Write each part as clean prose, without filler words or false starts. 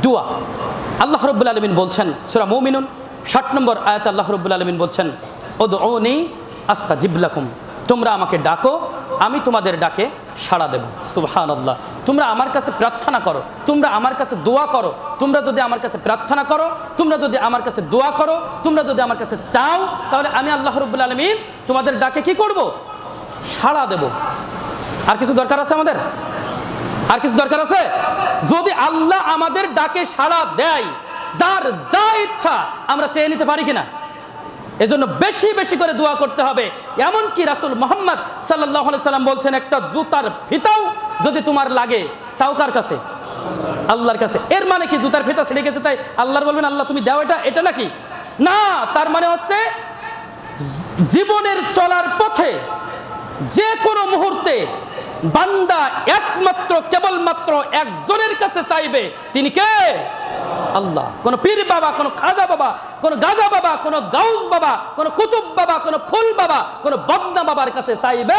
দোয়া। আল্লাহ রাব্বুল আলামিন বলছেন সূরা মুমিনুন 60 নম্বর আয়াতে আল্লাহ রাব্বুল আলামিন বলছেন উদউনি আস্তাজিব লাকুম, তোমরা আমাকে ডাকো আমি তোমাদের ডাকে সাড়া দেব। সুবহানাল্লাহ। তোমরা আমার কাছে প্রার্থনা করো, তোমরা আমার কাছে দোয়া করো। তোমরা যদি আমার কাছে প্রার্থনা করো, তোমরা যদি আমার কাছে দোয়া করো, তোমরা যদি আমার কাছে চাও, তাহলে আমি আল্লাহ রাব্বুল আলামিন তোমাদের ডাকে কি করব? সাড়া দেব। আর কিছু দরকার আছে আমাদের? আর কিছু দরকার আছে? যদি আল্লাহ আমাদের ডাকে সাড়া দেয়, যার যা ইচ্ছা আমরা চেয়ে নিতে পারি কিনা? এজন্য বেশি বেশি করে দোয়া করতে হবে। এমনকি রাসূল মুহাম্মদ সাল্লাল্লাহু আলাইহি সাল্লাম বলছেন, একটা জুতার ফিতাও যদি তোমার লাগে, চাও কার কাছে? আল্লাহর কাছে। এর মানে কি জুতার ফিতা ছিঁড়ে গেছে তাই আল্লাহর বলবেন আল্লাহ তুমি দাও এটা নাকি? না, তার মানে হচ্ছে জীবনের চলার পথে যে কোনো মুহূর্তে বান্দা একমাত্র কেবলমাত্র একজনের কাছে চাইবে, তিনি কে? আল্লাহ। কোন পীর বাবা, কোন খাজা বাবা, কোন গাজা বাবা, কোন গাউস বাবা, কোন কুতুব বাবা, কোন ফুল বাবা, কোন বদনা বাবার কাছে চাইবে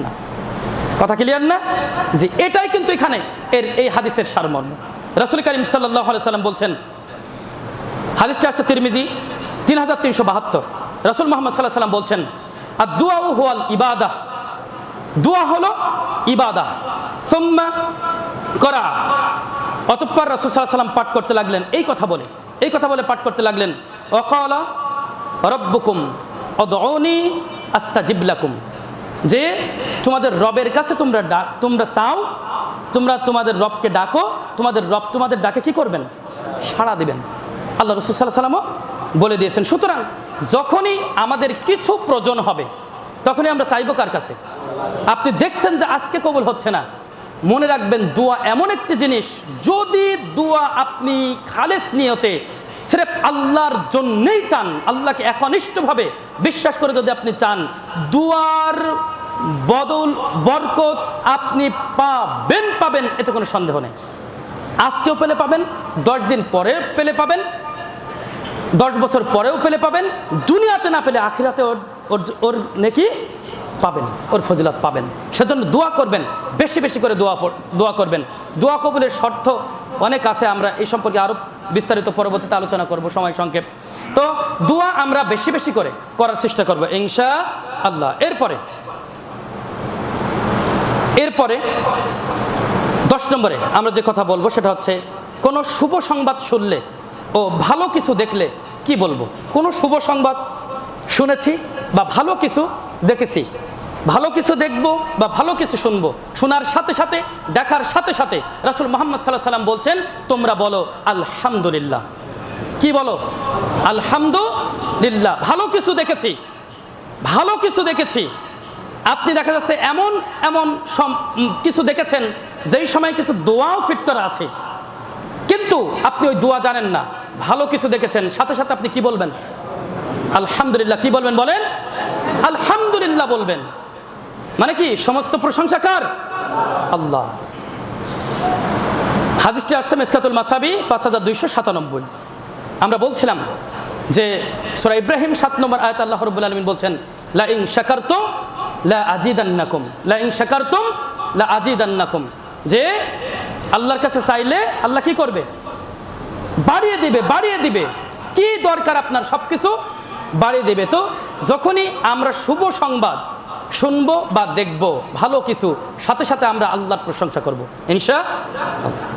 না। কথা ক্লিয়ার না? যে এটাই কিন্তু এখানে এই হাদিসের সারমর্ম। রাসূল করিম সাল্লাল্লাহু আলাইহি সাল্লাম বলছেন, হাদিসটা আছে তিরমিজি 3372। রাসূল মুহাম্মদ সাল্লাল্লাহু আলাইহি সাল্লাম বলছেন আদ-দুআ হুয়াল ইবাদাহ, দোয়া হলো ইবাদাহ। সুম্মা করা, অতঃপর রাসূল সাল্লাল্লাহু আলাইহি সাল্লাম পাঠ করতে লাগলেন এই কথা বলে পাঠ করতে লাগলেন ওয়াকালা রাব্বুকুম উদউনি আস্তাজিব লাকুম, যে তোমাদের রবের কাছে তোমরা চাও, তোমরা তোমাদের রবকে ডাকো, তোমাদের রব তোমাদের ডাকে কি করবেন? সাড়া দিবেন। আল্লাহ রাসূল সাল্লাল্লাহু আলাইহি সাল্লাম বলে দিয়েছেন। সুতরাং যখনই আমাদের কিছু প্রয়োজন হবে তখনই আমরা চাইবো কার কাছে? আপনি দেখছেন যে আজকে কবুল হচ্ছে না, মনে রাখবেন দোয়া এমন একটি জিনিস, যদি দোয়া আপনি খালেস নিয়তে সির্ফ আল্লাহর জন্যই চান, আল্লাহকে একনিষ্ঠভাবে বিশ্বাস করে যদি আপনি চান, দোয়ার বদল বরকত আপনি পাবেন, এতে কোনো সন্দেহ নেই। আজকেও পেলে পাবেন, 10 দিন পরে পেলে পাবেন, 10 বছর পরেও পেলে পাবেন, দুনিয়াতে না পেলে আখিরাতে ওর নেকি পাবেন, ওর ফজিলত পাবেন। সেজন্য দোয়া করবেন, বেশি বেশি করে দোয়া করবেন। দোয়া কবুলের শর্ত অনেক আছে, আমরা এই সম্পর্কে আরও বিস্তারিত পরবর্তীতে আলোচনা করব, সময় সংক্ষেপ। তো দোয়া আমরা বেশি বেশি করে করার চেষ্টা করব ইনশাআল্লাহ। এরপরে 10 নম্বরে আমরা যে কথা বলবো সেটা হচ্ছে, কোনো শুভ সংবাদ শুনলে ও ভালো কিছু দেখলে কি বলবো? কোনো শুভ সংবাদ শুনেছি বা ভালো কিছু দেখেছি, ভালো কিছু দেখবো বা ভালো কিছু শুনবো, শোনার সাথে সাথে দেখার সাথে সাথে রাসূল মুহাম্মদ সাল্লাল্লাহু আলাইহি সাল্লাম বলছেন তোমরা বলো আলহামদুলিল্লাহ। কি বলো? আলহামদুলিল্লাহ। ভালো কিছু দেখেছি। আপনি দেখা যাচ্ছে এমন কিছু দেখেছেন যেই সময় কিছু দোয়াও ফিট করা আছে, কিন্তু আপনি ওই দোয়া জানেন না। ভালো কিছু দেখেছেন, সাথে সাথে আপনি কি বলবেন? আলহামদুলিল্লাহ। কি বলবেন? বলেন আলহামদুলিল্লাহ বলবেন। মানে কি? সমস্ত প্রশংসা কার? আল্লাহ। হাদিসটি আসছে মিশকাতুল মাসাবি 5297। আমরা বলছিলাম যে সূরা ইব্রাহিম 7 নম্বর আয়াত আল্লাহ রাব্বুল আলামিন বলছেন লা ইন শাকারতুম লা আজিদান্নাকুম, যে আল্লাহর কাছে চাইলে আল্লাহ কি করবে? বাড়িয়ে দিবে। কি দরকার আপনার সবকিছু বাড়িয়ে দেবে। তো যখনই আমরা শুভ সংবাদ শুনবো বা দেখবো ভালো কিছু, সাথে সাথে আমরা আল্লাহর প্রশংসা করব ইনশাআল্লাহ।